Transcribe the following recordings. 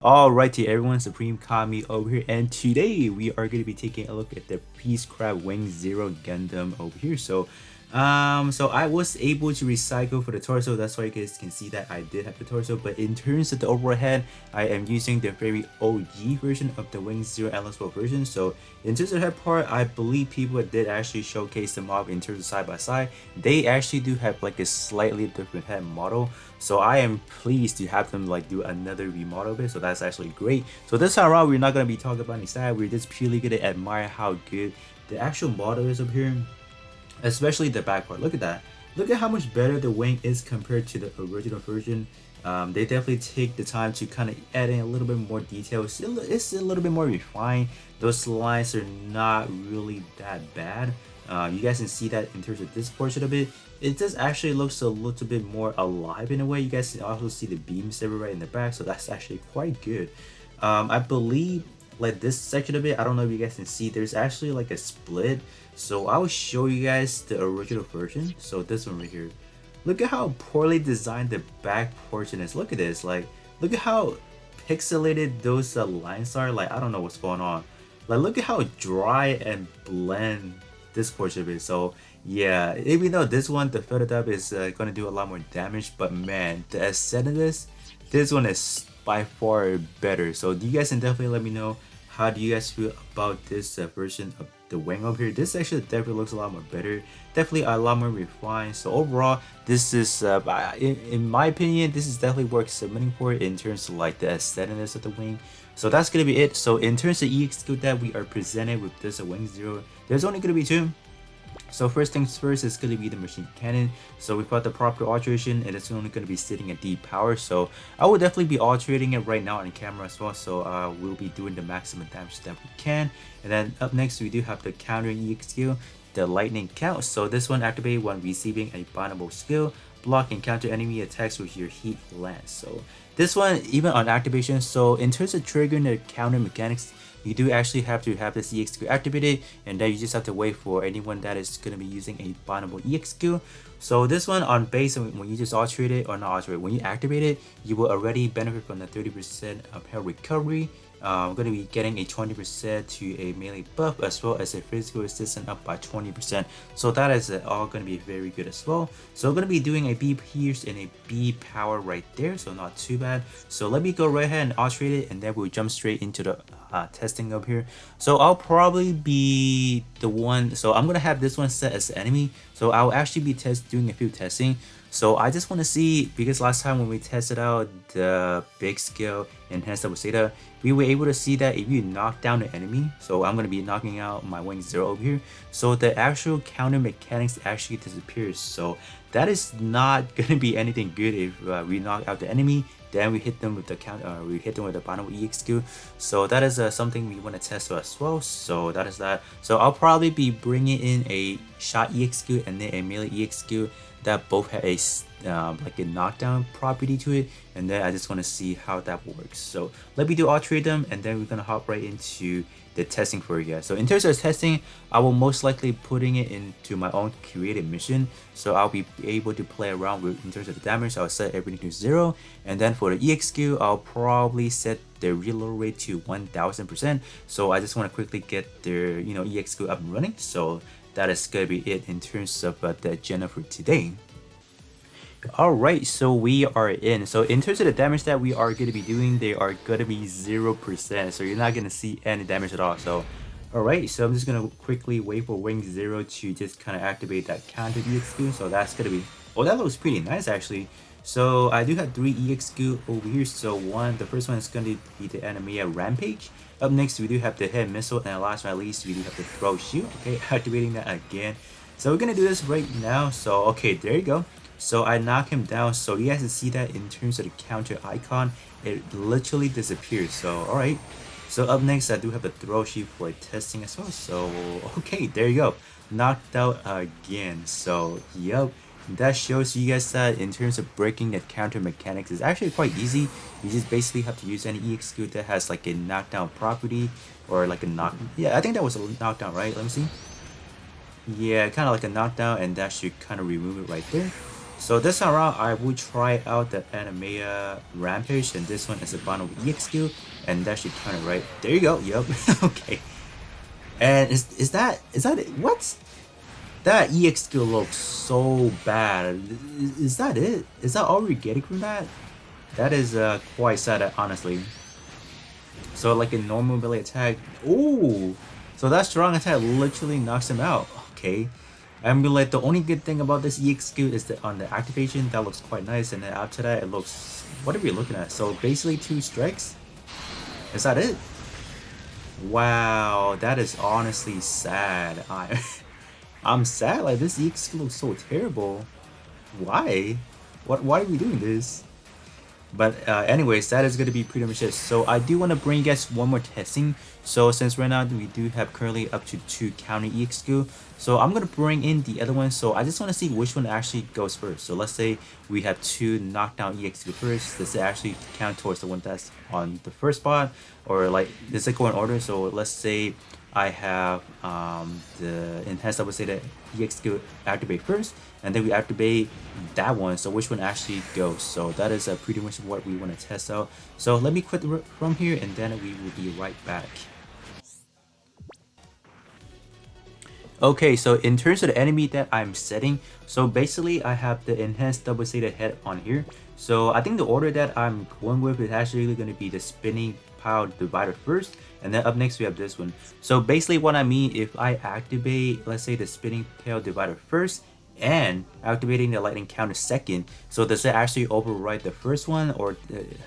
Alrighty everyone, Supreme Kami over here, and today we are going to be taking a look at the Peacecraft Wing Zero Gundam over here. So I was able to recycle for the torso, that's why you guys can see that I did have the torso, but in terms of the overall head, I am using the very OG version of the Wing Zero Endless World version. So in terms of the head part, I believe people did actually showcase them off in terms of side by side. They actually do have like a slightly different head model. So I am pleased to have them like do another remodel of it. So that's actually great. So this time around, we're not gonna be talking about any style. We're just purely gonna admire how good the actual model is up here, especially the back part. Look at that. Look at how much better the wing is compared to the original version. They definitely take the time to kind of add in a little bit more detail. It's a little bit more refined. Those lines are not really that bad. You guys can see that in terms of this portion of it. It just actually looks a little bit more alive in a way. You guys can also see the beams everywhere in the back, so that's actually quite good. I believe like this section of it, I don't know if you guys can see, there's actually like a split. So I will show you guys the original version. So this one right here. Look at how poorly designed the back portion is. Look at this. Like, look at how pixelated those lines are. Like, I don't know what's going on. Like, look at how dry and blend this portion of it. So yeah, even though this one, the filter dub is gonna do a lot more damage, but man, the aesthetic this one is by far better. So you guys can definitely let me know, how do you guys feel about this version of the wing over here. This actually definitely looks a lot more better, definitely a lot more refined. So overall, this is in my opinion, this is definitely worth submitting for in terms of like the aestheticness of the wing. So that's gonna be it. So in terms of EX skill that we are presented with this Wing Zero, there's only gonna be two. So first things first is going to be the machine cannon. So we've got the proper alteration, and it's only going to be sitting at D power. So I will definitely be alterating it right now on camera as well. So we'll be doing the maximum damage that we can. And then up next, we do have the counter EX skill, the lightning count. So this one activated when receiving a bindable skill. Block and counter enemy attacks with your heat lance. So this one, even on activation, so in terms of triggering the counter mechanics, you do actually have to have this EX skill activated, and then you just have to wait for anyone that is going to be using a bindable EX skill. So this one on base, when you just alterate it, or not alterate, when you activate it, you will already benefit from the 30% of health recovery. I'm going to be getting a 20% to a melee buff, as well as a physical resistance up by 20%. So that is all going to be very good as well. So I'm going to be doing a B pierce and a B power right there, so not too bad. So let me go right ahead and alterate it, and then we'll jump straight into the testing up here. So I'll probably be the one, so I'm going to have this one set as enemy. So I'll actually be doing a few testing. So I just want to see, because last time when we tested out the big scale enhanced double zeta, we were able to see that if you knock down the enemy, so I'm going to be knocking out my Wing Zero over here, so the actual counter mechanics actually disappears. So that is not going to be anything good if we knock out the enemy, then we hit them with the we hit them with the bindable EX skill. So that is something we want to test as well. So that is that. So I'll probably be bringing in a shot EX skill and then a melee EX skill that both have a like a knockdown property to it, and then I just want to see how that works. So let me do all three of them, and then we're gonna hop right into the testing for you guys. So in terms of testing, I will most likely putting it into my own created mission, so I'll be able to play around with in terms of the damage. I'll set everything to 0, and then for the EX skill, I'll probably set the reload rate to 1000%. So I just want to quickly get their EX skill up and running. So that is gonna be it in terms of the agenda for today. Alright, so we are in. So in terms of the damage that we are going to be doing, they are going to be 0%. So you're not going to see any damage at all. So alright, so I'm just going to quickly wait for Wing Zero to just kind of activate that counter EX skill. So that's going to be, oh, that looks pretty nice actually. So I do have 3 EX skill over here. So the first one is going to be the enemy Rampage. Up next, we do have the head missile, and last but not least, we do have the throw shield. Okay, activating that again. So we're gonna do this right now. So okay, there you go. So I knock him down. So you guys can see that in terms of the counter icon, it literally disappears. So alright. So up next, I do have the throw shield for testing as well. So okay, there you go. Knocked out again. So yep. That shows you guys that in terms of breaking the counter mechanics is actually quite easy. You just basically have to use any EX skill that has like a knockdown property, or like a yeah, I think that was a knockdown, right? Let me see. Yeah, kind of like a knockdown, and that should kind of remove it right there. So this time around, I will try out the Animea Rampage, and this one is a bundle with EX skill, and that should count it, right? There you go. Yep. Okay. And is that it? What? That EX skill looks so bad. Is that it? Is that all we're getting from that? That is quite sad, honestly. So like a normal melee attack. Ooh. So that strong attack literally knocks him out. Okay. And like the only good thing about this EX skill is that on the activation that looks quite nice, and then after that it looks, what are we looking at? So basically 2 strikes. Is that it? Wow, that is honestly sad. I'm sad. Like this EX skill looks so terrible. Why? Why are we doing this? But anyways, that is going to be pretty much it. So I do want to bring you guys one more testing. So since right now we do have currently up to 2 counter EX skill, so I'm going to bring in the other one. So I just want to see which one actually goes first. So let's say we have 2 knockdown EX skill first. Does it actually count towards the one that's on the first spot, or like does it go in order? So let's say I have the enhanced double zeta EX skill activate first, and then we activate that one. So which one actually goes? So that is pretty much what we want to test out. So let me quit from here, and then we will be right back. Okay, so in terms of the enemy that I'm setting, so basically I have the enhanced double zeta head on here. So I think the order that I'm going with is actually going to be the spinning pile divider first, and then up next we have this one. So basically what I mean, if I activate, let's say the spinning pile divider first and activating the lightning counter second, so does it actually override the first one, or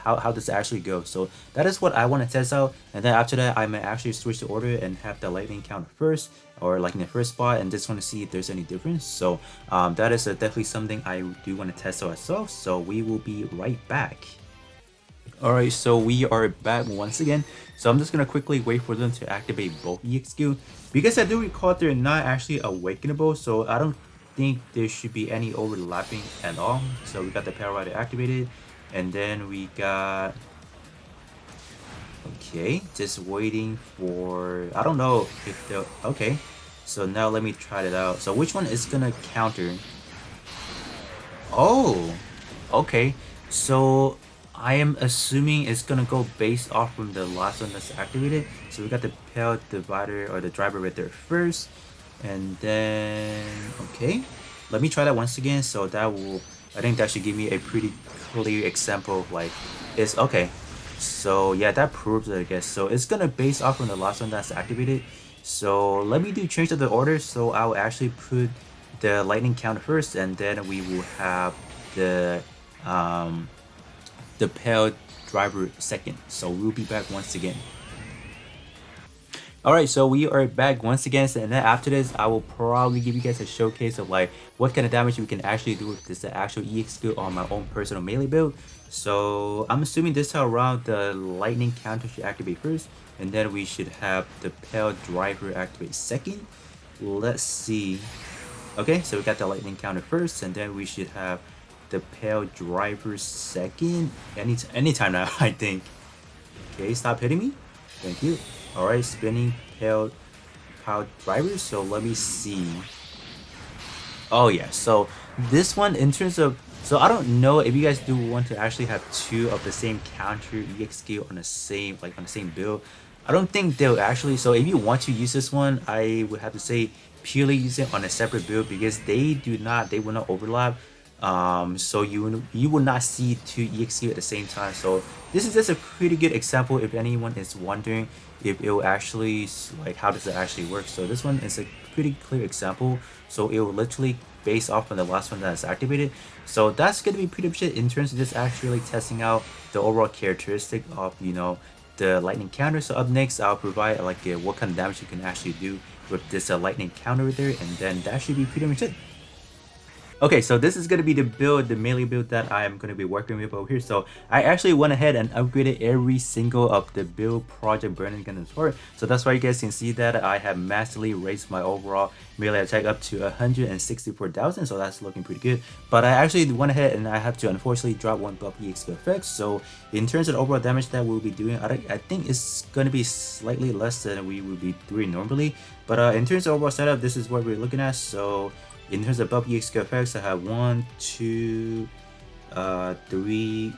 how does it actually go? So that is what I want to test out, and then after that I may actually switch the order and have the lightning counter first, or like in the first spot, and just want to see if there's any difference. So that is definitely something I do want to test out as well. So we will be right back. Alright, so we are back once again. So I'm just gonna quickly wait for them to activate both EX skill, because I do recall they're not actually awakenable, so I don't think there should be any overlapping at all. So we got the Power Rider activated, and then we got, okay, just waiting for, I don't know if the, okay, so now let me try it out. So which one is gonna counter? Oh, okay, so I am assuming it's gonna go based off from the last one that's activated. So we got the Pale Divider, or the driver right there first, and then okay, let me try that once again. So that will, I think that should give me a pretty clear example of like, it's okay. So yeah, that proves it, I guess. So it's gonna base off from the last one that's activated. So let me do change of the order. So I'll actually put the lightning count first, and then we will have the Pale driver second. So we'll be back once again. Alright, so we are back once again, and then after this I will probably give you guys a showcase of like what kind of damage we can actually do with this actual EX skill on my own personal melee build. So I'm assuming this time around the lightning counter should activate first, and then we should have the Pale driver activate second. Let's see. Okay, so we got the lightning counter first, and then we should have the Pale driver second. Anytime now, I think. Okay, stop hitting me. Thank you. Alright, spinning Pale driver. So let me see. Oh yeah, so this one in terms of, so I don't know if you guys do want to actually have 2 of the same counter EX skill on the same, like on the same build. I don't think they'll actually, so if you want to use this one, I would have to say purely use it on a separate build, because they will not overlap. So you will not see 2 EX at the same time. So this is just a pretty good example if anyone is wondering if it will actually, like, how does it actually work. So this one is a pretty clear example. So it will literally base off on the last one that's activated. So that's gonna be pretty much it in terms of just actually testing out the overall characteristic of, you know, the lightning counter. So up next I'll provide like what kind of damage you can actually do with this lightning counter there, and then that should be pretty much it. Okay, so this is going to be the build, the melee build that I'm going to be working with over here. So I actually went ahead and upgraded every single of the build project Burning Gundam Sword. So that's why you guys can see that I have massively raised my overall melee attack up to 164,000. So that's looking pretty good. But I actually went ahead and I have to unfortunately drop 1 buff EXP effects. So in terms of the overall damage that we'll be doing, I think it's going to be slightly less than we would be doing normally. But in terms of overall setup, this is what we're looking at. So In terms of above EXQ effects, I have 1, 2, 3,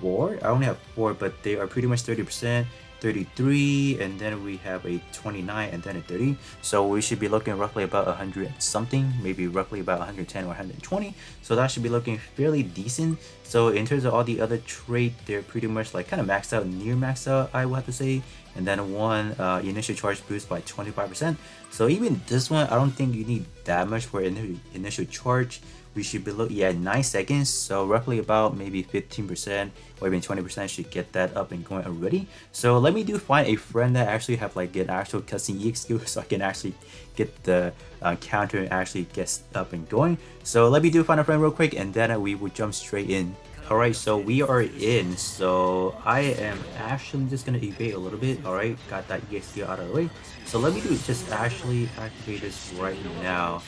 4. I only have 4, but they are pretty much 30%, 33, and then we have a 29 and then a 30. So we should be looking roughly about 100 something, maybe roughly about 110 or 120. So that should be looking fairly decent. So in terms of all the other traits, they're pretty much like kind of maxed out, near maxed out, I would have to say. And then one initial charge boost by 25%. So even this one, I don't think you need that much for initial charge. We should be looking at 9 seconds, so roughly about maybe 15% or even 20% should get that up and going already. So let me find a friend that actually have like an actual custom EX skill so I can actually get the counter and actually get up and going. So let me find a friend real quick, and then we will jump straight in. Alright, so we are in. So I am actually just gonna evade a little bit. Alright, got that EXP out of the way. So let me just actually activate this right now.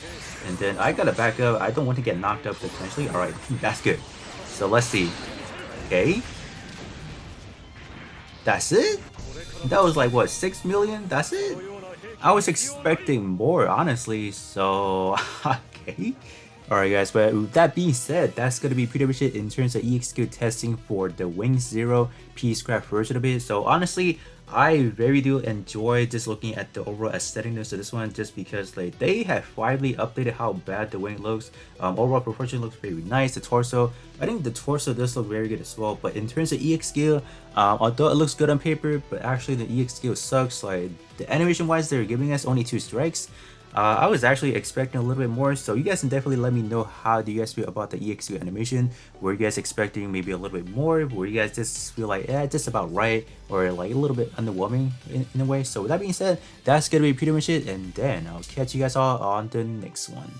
And then I gotta back up. I don't want to get knocked up potentially. Alright, that's good. So let's see. Okay. That's it? That was like what, 6 million? That's it? I was expecting more, honestly. So okay. Alright guys, but with that being said, that's going to be pretty much it in terms of EXQ testing for the Wing Zero Peacecraft version of it. So honestly, I very do enjoy just looking at the overall aestheticness of this one, just because like they have finally updated how bad the wing looks. Overall proportion looks very nice. The torso, I think the torso does look very good as well. But in terms of EXQ, although it looks good on paper, but actually the EXQ sucks. Like the animation wise, they're giving us only 2 strikes. I was actually expecting a little bit more, so you guys can definitely let me know how do you guys feel about the EXQ animation. Were you guys expecting maybe a little bit more? Were you guys just feel like, yeah, just about right, or like a little bit underwhelming in a way? So with that being said, that's gonna be pretty much it, and then I'll catch you guys all on the next one.